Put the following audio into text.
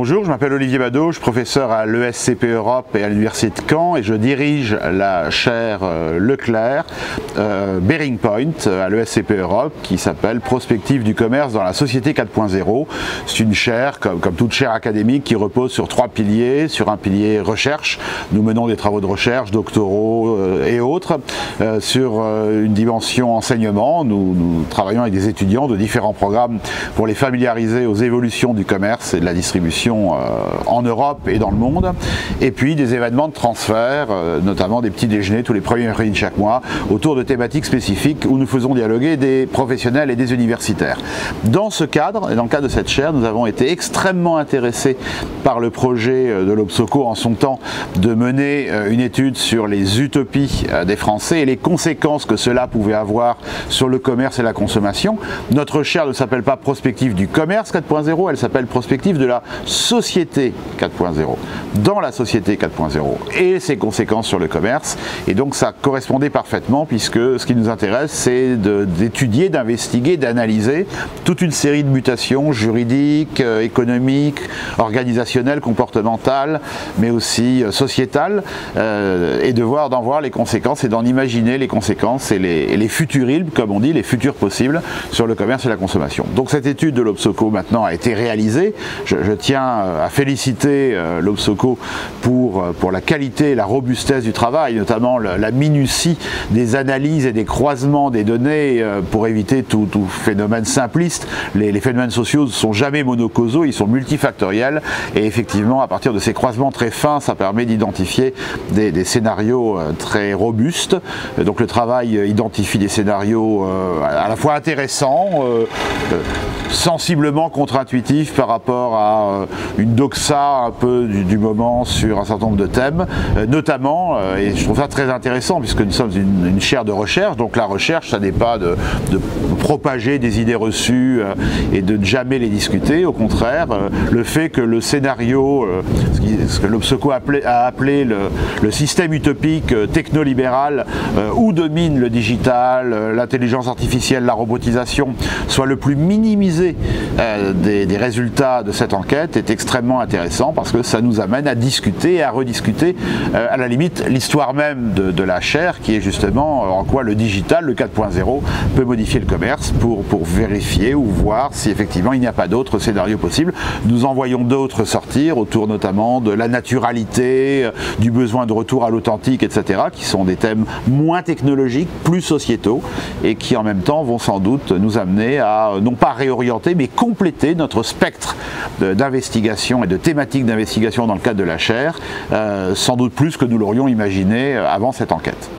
Bonjour, je m'appelle Olivier Badeau, je suis professeur à l'ESCP Europe et à l'Université de Caen et je dirige la chaire Leclerc Bearing Point à l'ESCP Europe qui s'appelle Prospective du commerce dans la société 4.0. C'est une chaire, comme toute chaire académique, qui repose sur trois piliers. Sur un pilier recherche, nous menons des travaux de recherche, doctoraux et autres. Sur une dimension enseignement, nous travaillons avec des étudiants de différents programmes pour les familiariser aux évolutions du commerce et de la distribution en Europe et dans le monde, et puis des événements de transfert, notamment des petits déjeuners tous les premiers mercredis de chaque mois, autour de thématiques spécifiques où nous faisons dialoguer des professionnels et des universitaires. Dans ce cadre, et dans le cadre de cette chaire, nous avons été extrêmement intéressés par le projet de l'Obsoco en son temps de mener une étude sur les utopies des Français et les conséquences que cela pouvait avoir sur le commerce et la consommation. Notre chaire ne s'appelle pas Prospective du commerce 4.0, elle s'appelle Prospective de la société 4.0, dans la société 4.0 et ses conséquences sur le commerce. Et donc ça correspondait parfaitement, puisque ce qui nous intéresse, c'est d'étudier, d'investiguer, d'analyser toute une série de mutations juridiques, économiques, organisationnelles, comportementales, mais aussi sociétales, et d'en voir les conséquences et d'en imaginer les conséquences et les futurismes, comme on dit, les futurs possibles sur le commerce et la consommation. Donc cette étude de l'Obsoco maintenant a été réalisée. Je tiens à féliciter l'Obsoco pour la qualité et la robustesse du travail, notamment la minutie des analyses et des croisements des données pour éviter tout phénomène simpliste. Les phénomènes sociaux ne sont jamais monocausaux, ils sont multifactoriels, et effectivement à partir de ces croisements très fins, ça permet d'identifier des scénarios très robustes. Donc le travail identifie des scénarios à la fois intéressants, sensiblement contre-intuitifs par rapport à une doxa un peu du moment sur un certain nombre de thèmes, notamment, et je trouve ça très intéressant puisque nous sommes une chaire de recherche, donc la recherche, ça n'est pas de propager des idées reçues et de ne jamais les discuter, au contraire, le fait que le scénario, ce que l'Obsoco a appelé le système utopique technolibéral où domine le digital, l'intelligence artificielle, la robotisation, soit le plus minimisé des résultats de cette enquête est extrêmement intéressant, parce que ça nous amène à discuter et à rediscuter à la limite l'histoire même de la chaire, qui est justement en quoi le digital, le 4.0, peut modifier le commerce pour vérifier ou voir si effectivement il n'y a pas d'autres scénarios possibles. Nous en voyons d'autres sortir autour notamment de la naturalité, du besoin de retour à l'authentique, etc., qui sont des thèmes moins technologiques, plus sociétaux, et qui en même temps vont sans doute nous amener à non pas réorienter mais compléter notre spectre d'investigation et de thématiques d'investigation dans le cadre de la chaire, sans doute plus que nous l'aurions imaginé avant cette enquête.